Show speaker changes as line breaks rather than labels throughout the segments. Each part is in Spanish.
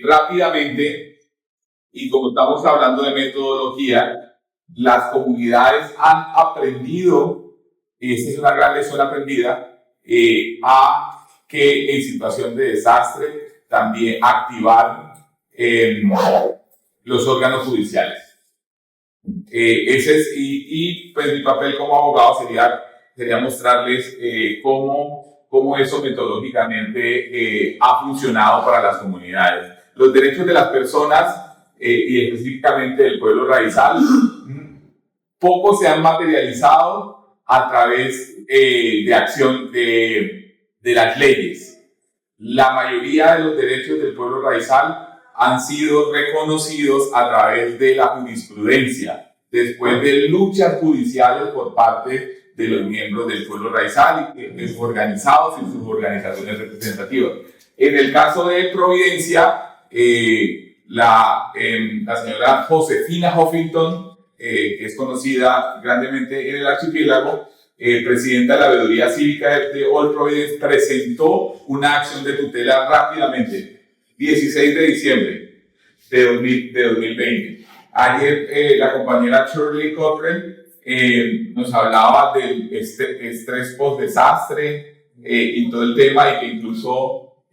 Rápidamente, y como estamos hablando de metodología, las comunidades han aprendido, y esta es una gran lección aprendida, a que en situación de desastre también activar los órganos judiciales. Ese es, pues mi papel como abogado sería mostrarles cómo eso metodológicamente ha funcionado para las comunidades. Los derechos de las personas y específicamente del pueblo raizal poco se han materializado a través de acción de las leyes. La mayoría de los derechos del pueblo raizal han sido reconocidos a través de la jurisprudencia, después de luchas judiciales por parte de los miembros del pueblo raizal y de sus organizados y sus organizaciones representativas. En el caso de Providencia, la señora Josefina Huffington, que es conocida grandemente en el archipiélago, presidenta de la veeduría cívica de All Providence, presentó una acción de tutela rápidamente, 16 de diciembre de 2020. Ayer la compañera Shirley Cochrane nos hablaba del estrés post-desastre y todo el tema, y que incluso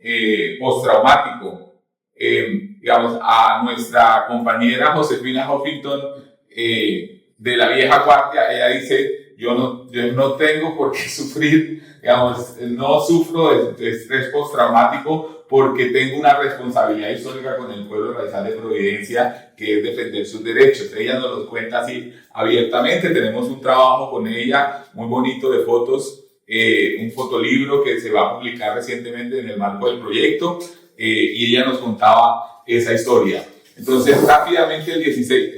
postraumático. Digamos, a nuestra compañera Josefina Huffington de la vieja guardia, ella dice: yo no tengo por qué sufrir, digamos, no sufro de estrés postraumático porque tengo una responsabilidad histórica con el pueblo raizal de Providencia, que es defender sus derechos. Ella nos lo cuenta así abiertamente. Tenemos un trabajo con ella muy bonito de fotos, un fotolibro que se va a publicar recientemente en el marco del proyecto, y ella nos contaba esa historia. Entonces, rápidamente, el 16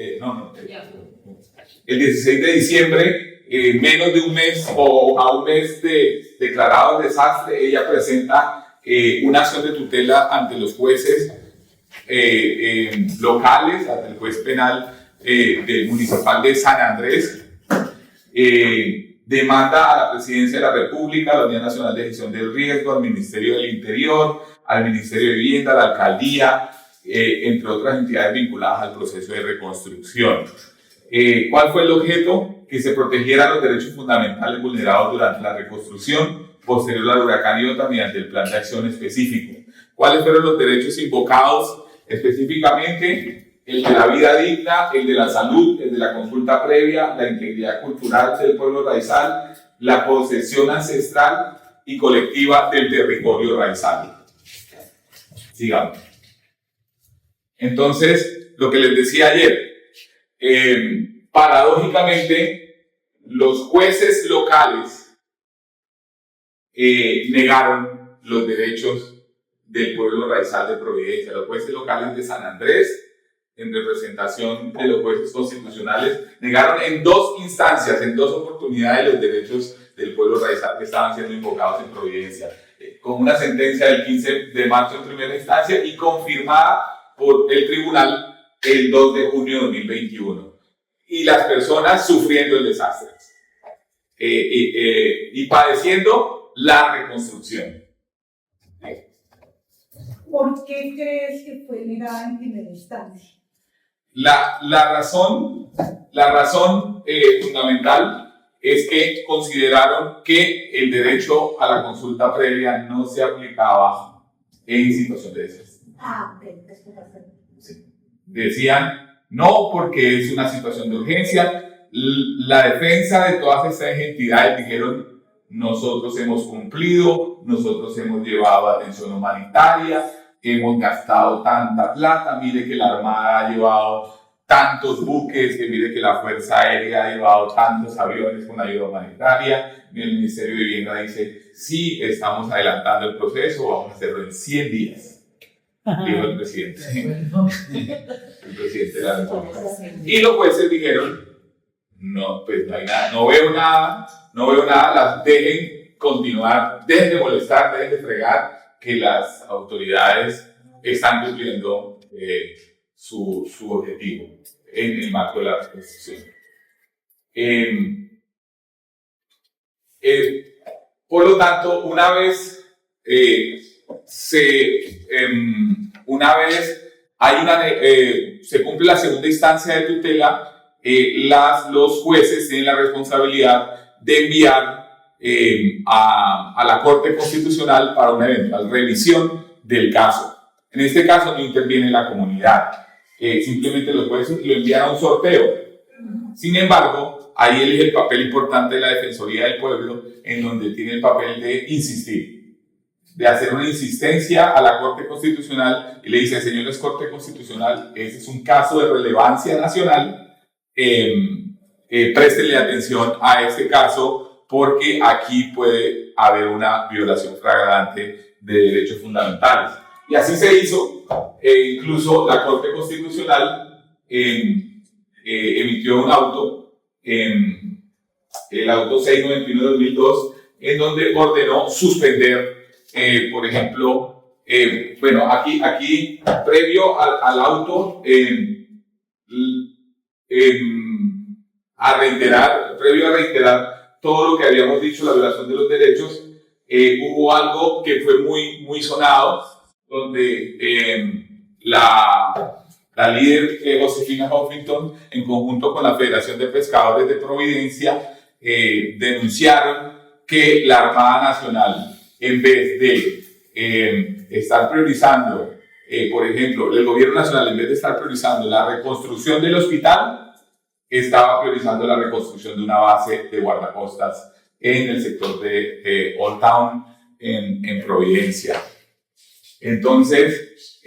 de diciembre, menos de un mes o a un mes de declarado el desastre, ella presenta una acción de tutela ante los jueces locales, ante el juez penal del municipal de San Andrés. Demanda a la Presidencia de la República, a la Unidad Nacional de Gestión del Riesgo, al Ministerio del Interior, al Ministerio de Vivienda, a la Alcaldía, entre otras entidades vinculadas al proceso de reconstrucción. ¿Cuál fue el objeto? Que se protegieran los derechos fundamentales vulnerados durante la reconstrucción posterior al huracán Iota mediante el plan de acción específico. ¿Cuáles fueron los derechos invocados específicamente? El de la vida digna, el de la salud, el de la consulta previa, la integridad cultural del pueblo raizal, la posesión ancestral y colectiva del territorio raizal. Sigamos. Entonces, lo que les decía ayer, paradójicamente, los jueces locales negaron los derechos del pueblo raizal de Providencia. Los jueces locales de San Andrés, en representación de los jueces constitucionales, negaron en dos instancias, en dos oportunidades, los derechos del pueblo raizal que estaban siendo invocados en Providencia, con una sentencia del 15 de marzo en primera instancia y confirmada por el tribunal el 2 de junio de 2021. Y las personas sufriendo el desastre y padeciendo la reconstrucción.
¿Por qué crees que fue negada en primera instancia?
La razón fundamental es que consideraron que el derecho a la consulta previa no se aplicaba en situación de desastre. Sí. Decían, no, porque es una situación de urgencia. La defensa de todas estas entidades dijeron: nosotros hemos cumplido, nosotros hemos llevado atención humanitaria, hemos gastado tanta plata, mire que la Armada ha llevado tantos buques, que mire que la Fuerza Aérea ha llevado tantos aviones con ayuda humanitaria. El Ministerio de Vivienda dice: sí, estamos adelantando el proceso, vamos a hacerlo en 100 días. Dijo el presidente. El presidente de la República. Y los jueces dijeron: no, pues no hay nada, no veo nada, las dejen continuar, dejen de molestar, dejen de fregar, que las autoridades están cumpliendo su objetivo en el marco de la reconstrucción. Por lo tanto, una vez una vez se cumple la segunda instancia de tutela, los jueces tienen la responsabilidad de enviar a la Corte Constitucional para una eventual revisión del caso. En este caso no interviene la comunidad, simplemente los jueces lo envían a un sorteo. Sin embargo, ahí elige el papel importante de la Defensoría del Pueblo, en donde tiene el papel de insistir, de hacer una insistencia a la Corte Constitucional y le dice: señores Corte Constitucional, ese es un caso de relevancia nacional, préstenle atención a este caso porque aquí puede haber una violación flagrante de derechos fundamentales. Y así se hizo. Incluso la Corte Constitucional emitió un auto, el auto 691/2002, en donde ordenó suspender, por ejemplo, aquí previo al auto, previo a reiterar todo lo que habíamos dicho, la violación de los derechos, hubo algo que fue muy sonado, donde la líder Josefina Huffington, en conjunto con la Federación de Pescadores de Providencia, denunciaron que la Armada Nacional, en vez de estar priorizando, por ejemplo, el gobierno nacional, en vez de estar priorizando la reconstrucción del hospital, estaba priorizando la reconstrucción de una base de guardacostas en el sector de Old Town, en Providencia. Entonces,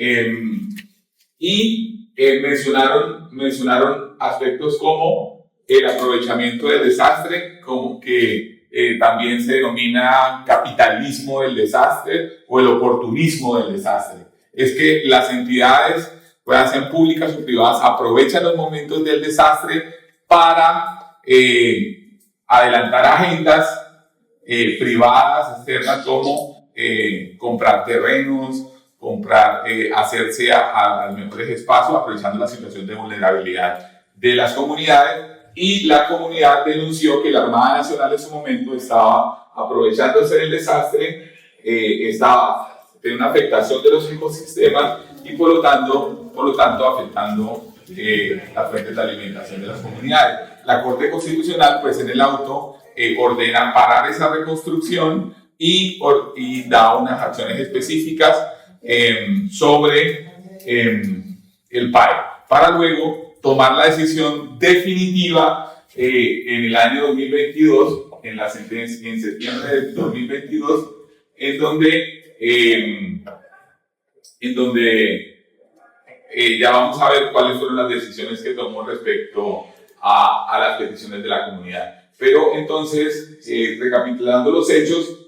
mencionaron aspectos como el aprovechamiento del desastre, como que también se denomina capitalismo del desastre o el oportunismo del desastre. Es que las entidades, puedan ser públicas o privadas, aprovechan los momentos del desastre para adelantar agendas privadas, externas, como comprar terrenos, hacerse a los mejores espacios, aprovechando la situación de vulnerabilidad de las comunidades. Y la comunidad denunció que la Armada Nacional en su momento estaba aprovechándose del desastre, estaba teniendo una afectación de los ecosistemas y por lo tanto afectando las fuentes de alimentación de las comunidades. La Corte Constitucional, pues en el auto, ordena parar esa reconstrucción y da unas acciones específicas sobre el PAE, para luego tomar la decisión definitiva en el año 2022, en septiembre de 2022, en donde ya vamos a ver cuáles fueron las decisiones que tomó respecto a las peticiones de la comunidad. Pero entonces, recapitulando los hechos,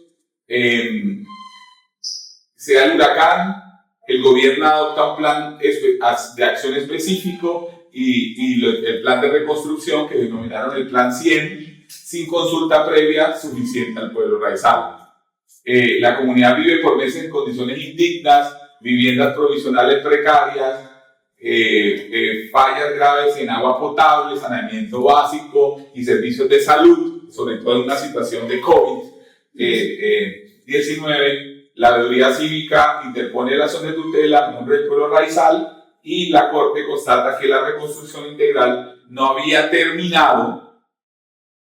se da el huracán, el gobierno adopta un plan de acción específico y el plan de reconstrucción, que denominaron el Plan 100, sin consulta previa suficiente al pueblo raizal. La comunidad vive por meses en condiciones indignas, viviendas provisionales precarias, fallas graves en agua potable, saneamiento básico y servicios de salud, sobre todo en una situación de COVID-19. La veeduría cívica interpone la acción de tutela en nombre del pueblo raizal y la Corte constata que la reconstrucción integral no había terminado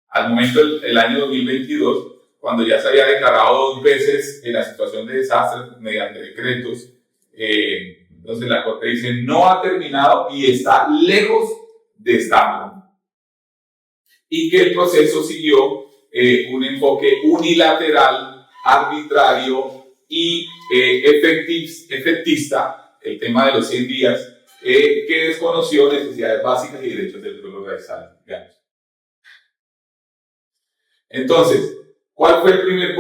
al momento del año 2022, cuando ya se había declarado 2 veces en la situación de desastre mediante decretos. Entonces la Corte dice: no ha terminado y está lejos de estarlo. Y que el proceso siguió un enfoque unilateral, arbitrario y efectista, el tema de los 100 días, que desconoció necesidades básicas y derechos del pueblo raizal. Entonces, ¿cuál fue el primer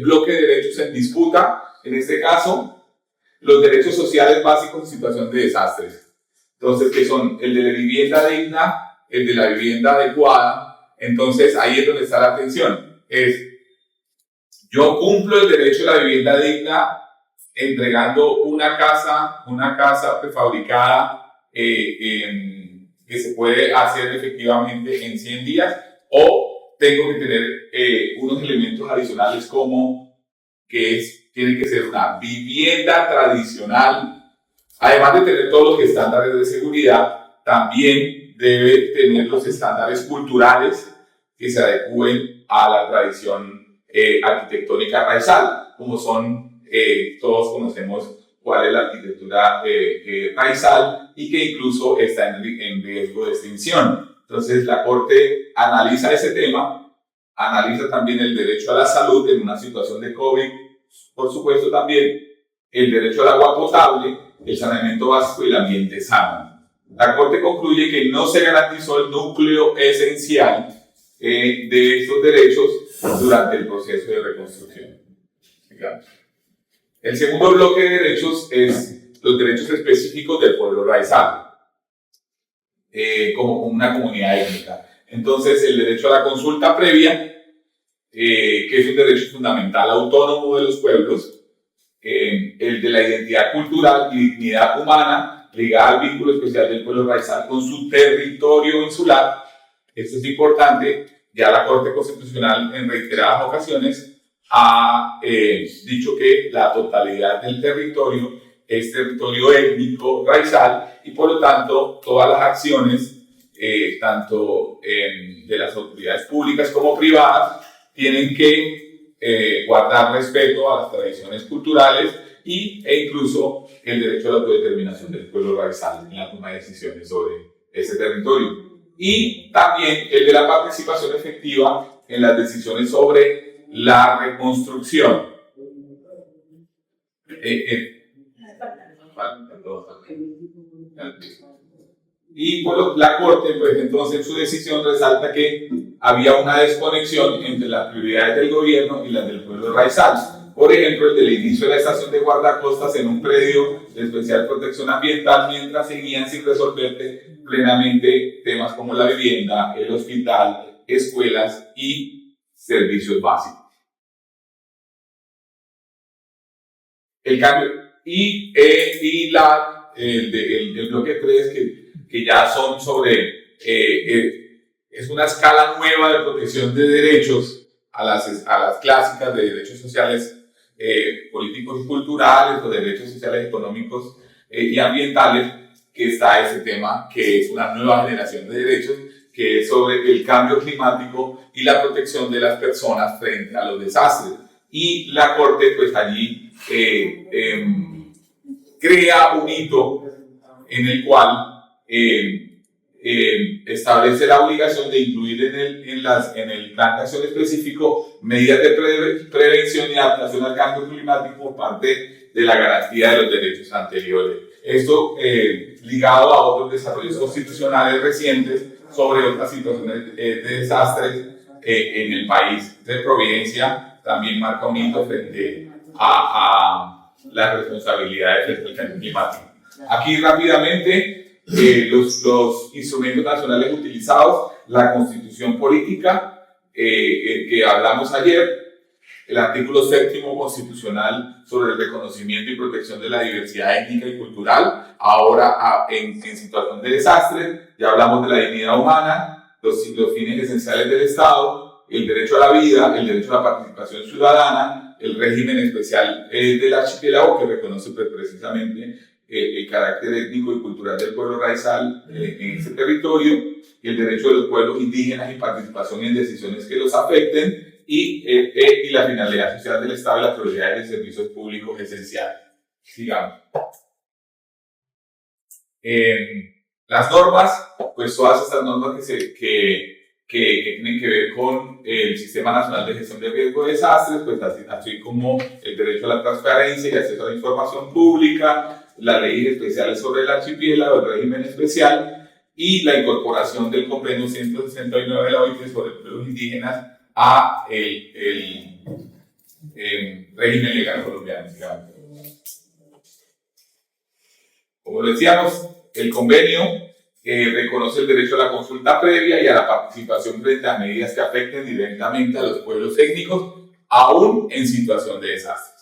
bloque de derechos en disputa? En este caso, los derechos sociales básicos en situación de desastres. Entonces, que son el de la vivienda digna, el de la vivienda adecuada. Entonces, ahí es donde está la atención. Yo cumplo el derecho a la vivienda digna entregando una casa prefabricada que se puede hacer efectivamente en 100 días, o tengo que tener unos elementos adicionales como que es tiene que ser una vivienda tradicional. Además de tener todos los estándares de seguridad, también debe tener los estándares culturales que se adecúen a la tradición arquitectónica raizal, como son, todos conocemos cuál es la arquitectura raizal y que incluso está en riesgo de extinción. Entonces la Corte analiza ese tema, analiza también el derecho a la salud en una situación de COVID, por supuesto también el derecho al agua potable, el saneamiento básico y el ambiente sano. La Corte concluye que no se garantizó el núcleo esencial de estos derechos durante el proceso de reconstrucción. Digamos. El segundo bloque de derechos es los derechos específicos del pueblo raizal, como una comunidad étnica. Entonces, el derecho a la consulta previa, que es un derecho fundamental autónomo de los pueblos, el de la identidad cultural y dignidad humana ligada al vínculo especial del pueblo raizal con su territorio insular. Esto es importante. Ya la Corte Constitucional en reiteradas ocasiones ha dicho que la totalidad del territorio es territorio étnico raizal y por lo tanto todas las acciones, tanto de las autoridades públicas como privadas, tienen que guardar respeto a las tradiciones culturales e incluso el derecho a la autodeterminación del pueblo raizal en la toma de decisiones sobre ese territorio. Y también el de la participación efectiva en las decisiones sobre la reconstrucción. Y pues, la Corte, pues entonces en su decisión resalta que había una desconexión entre las prioridades del gobierno y las del pueblo raizal. Por ejemplo, el del inicio de la estación de guardacostas en un predio de especial protección ambiental, mientras seguían sin resolverse plenamente temas como la vivienda, el hospital, escuelas y servicios básicos. El cambio el bloque 3 que ya son sobre es una escala nueva de protección de derechos a las clásicas de derechos sociales, políticos y culturales, o derechos sociales, económicos y ambientales, que está ese tema que es una nueva generación de derechos, que es sobre el cambio climático y la protección de las personas frente a los desastres. Y la Corte, pues allí crea un hito en el cual establece la obligación de incluir en el plan de acción específico medidas de prevención y adaptación al cambio climático por parte de la garantía de los derechos anteriores. Esto ligado a otros desarrollos constitucionales recientes sobre otras situaciones de desastres en el país. De Providencia también marca un hito frente a las responsabilidades del cambio climático. Aquí rápidamente los instrumentos nacionales utilizados, la Constitución Política que hablamos ayer, el artículo 7º constitucional sobre el reconocimiento y protección de la diversidad étnica y cultural, ahora en situación de desastre, ya hablamos de la dignidad humana, los fines esenciales del Estado, el derecho a la vida, el derecho a la participación ciudadana, el régimen especial del archipiélago que reconoce precisamente el carácter étnico y cultural del pueblo raizal en ese territorio, y el derecho de los pueblos indígenas y participación en decisiones que los afecten, y la finalidad social del Estado y las prioridades de servicios públicos esenciales. Sigamos. Las normas, pues todas estas normas que tienen que ver con el Sistema Nacional de Gestión de Riesgo de Desastres, pues así como el derecho a la transparencia y acceso a la información pública, las leyes especiales sobre el archipiélago, el régimen especial y la incorporación del convenio 169 de la OIT sobre pueblos indígenas a el régimen legal colombiano. Como decíamos, el convenio reconoce el derecho a la consulta previa y a la participación frente a medidas que afecten directamente a los pueblos étnicos, aún en situación de desastres.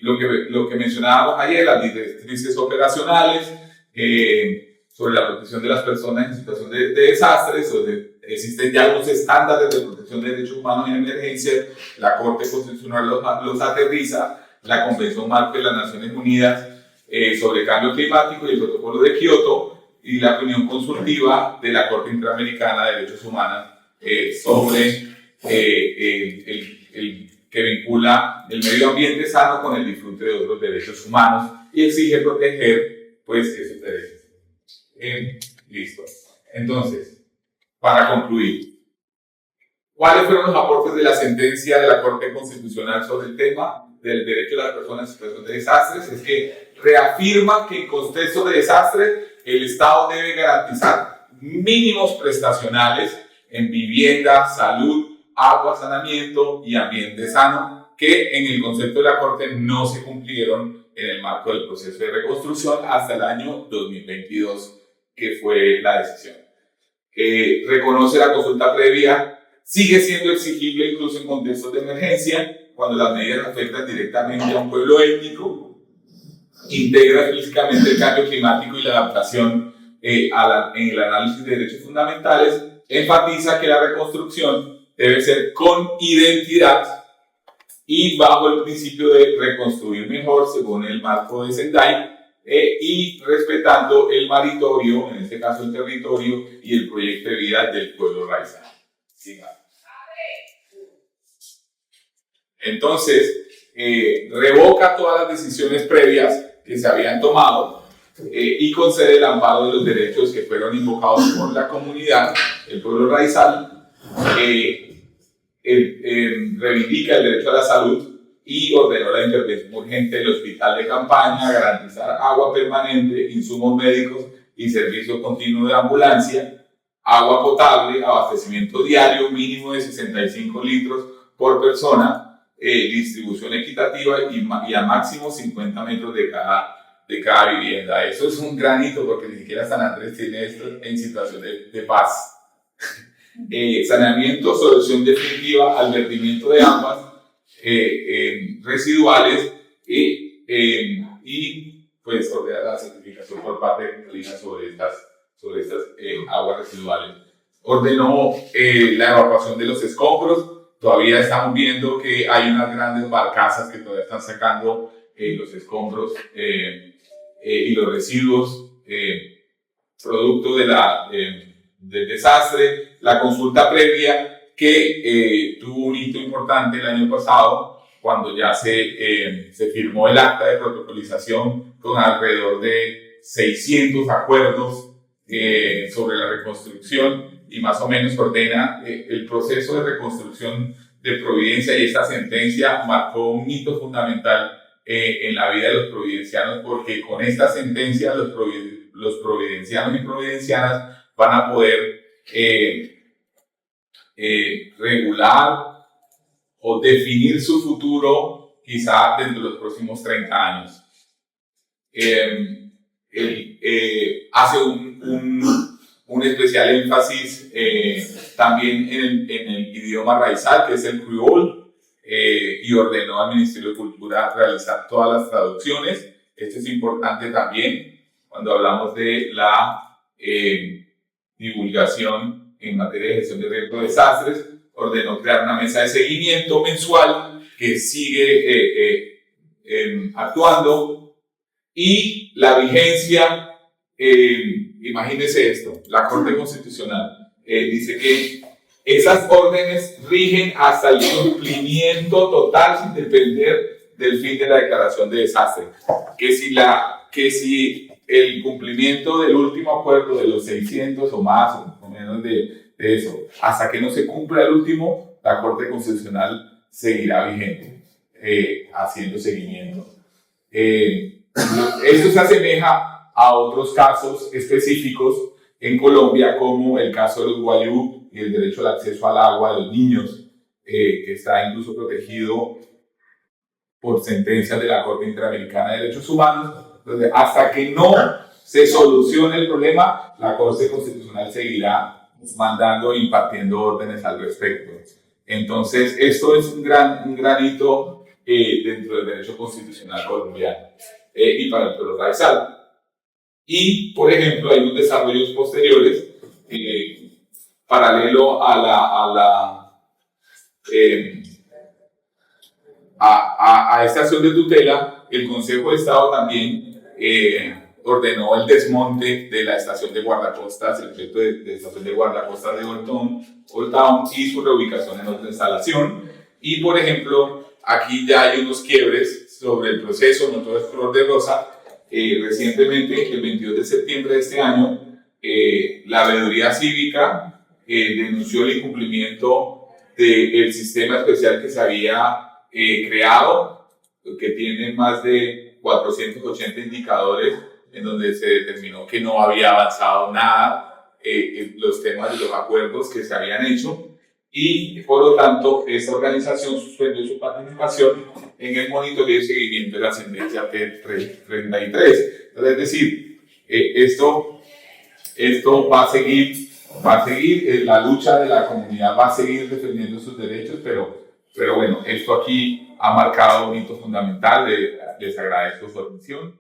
Lo que mencionábamos ayer, las directrices operacionales sobre la protección de las personas en situación de desastres, existen ya unos estándares de protección de derechos humanos en emergencia, la Corte Constitucional los aterriza, la Convención Marco de las Naciones Unidas sobre Cambio Climático y el Protocolo de Kioto y la reunión consultiva de la Corte Interamericana de Derechos Humanos sobre el que vincula el medio ambiente sano con el disfrute de otros derechos humanos y exige proteger pues esos derechos. Listo. Entonces, para concluir, ¿cuáles fueron los aportes de la sentencia de la Corte Constitucional sobre el tema del derecho de las personas en situación de desastres? Es que reafirma que en contexto de desastre el Estado debe garantizar mínimos prestacionales en vivienda, salud, agua, saneamiento y ambiente sano, que en el concepto de la Corte no se cumplieron en el marco del proceso de reconstrucción hasta el año 2022, que fue la decisión. Reconoce la consulta previa, sigue siendo exigible incluso en contextos de emergencia, cuando las medidas afectan directamente a un pueblo étnico, integra físicamente el cambio climático y la adaptación en el análisis de derechos fundamentales, enfatiza que la reconstrucción debe ser con identidad y bajo el principio de reconstruir mejor según el marco de Sendai y respetando el maritorio, en este caso el territorio y el proyecto de vida del pueblo raizal. Sí, entonces, revoca todas las decisiones previas que se habían tomado y concede el amparo de los derechos que fueron invocados por la comunidad, el pueblo raizal, reivindica el derecho a la salud y ordenó la intervención urgente del hospital de campaña, garantizar agua permanente, insumos médicos y servicio continuo de ambulancia, agua potable, abastecimiento diario mínimo de 65 litros por persona, distribución equitativa y a máximo 50 metros de cada vivienda. Eso es un granito porque ni siquiera San Andrés tiene esto en situación de paz. Saneamiento, solución definitiva al vertimiento de aguas residuales y pues ordena la certificación por parte de Lina sobre estas aguas residuales. Ordenó la evacuación de los escombros. Todavía estamos viendo que hay unas grandes barcazas que todavía están sacando los escombros y los residuos producto del desastre. La consulta previa que tuvo un hito importante el año pasado cuando ya se firmó el acta de protocolización con alrededor de 600 acuerdos sobre la reconstrucción y más o menos ordena el proceso de reconstrucción de Providencia, y esta sentencia marcó un hito fundamental en la vida de los providencianos, porque con esta sentencia los providencianos y providencianas van a poder regular o definir su futuro quizá dentro de los próximos 30 años. Hace un especial énfasis también en el idioma raizal, que es el criol, y ordenó al Ministerio de Cultura realizar todas las traducciones. Esto es importante también cuando hablamos de la divulgación en materia de gestión de riesgo de desastres. Ordenó crear una mesa de seguimiento mensual que sigue actuando, y la vigencia, imagínense esto, la Corte Constitucional dice que esas órdenes rigen hasta el cumplimiento total sin depender del fin de la declaración de desastre. Que si el cumplimiento del último acuerdo de los 600 o más o menos de eso, hasta que no se cumpla el último, la Corte Constitucional seguirá vigente, haciendo seguimiento. Esto se asemeja a otros casos específicos en Colombia, como el caso de los guayú y el derecho al acceso al agua de los niños, que está incluso protegido por sentencias de la Corte Interamericana de Derechos Humanos. Entonces, hasta que no se solucione el problema, la Corte Constitucional seguirá mandando e impartiendo órdenes al respecto. Entonces, esto es un gran hito dentro del derecho constitucional colombiano y para el pueblo raizal. Y, por ejemplo, hay unos desarrollos posteriores paralelo a esta acción de tutela, el Consejo de Estado también ordenó el desmonte de la estación de guardacostas, el proyecto de estación de guardacostas de Old Town y su reubicación en otra instalación. Y, por ejemplo, aquí ya hay unos quiebres sobre el proceso, no todo es color de rosa. Recientemente, el 22 de septiembre de este año, la Veeduría Cívica denunció el incumplimiento del sistema especial que se había creado, que tiene más de 480 indicadores, en donde se determinó que no había avanzado nada en los temas de los acuerdos que se habían hecho, y por lo tanto esta organización suspendió su participación en el monitoreo y seguimiento de la sentencia T33. Entonces, es decir, esto va a seguir, la lucha de la comunidad va a seguir defendiendo sus derechos, pero bueno, esto aquí ha marcado un hito fundamental. Les agradezco su atención.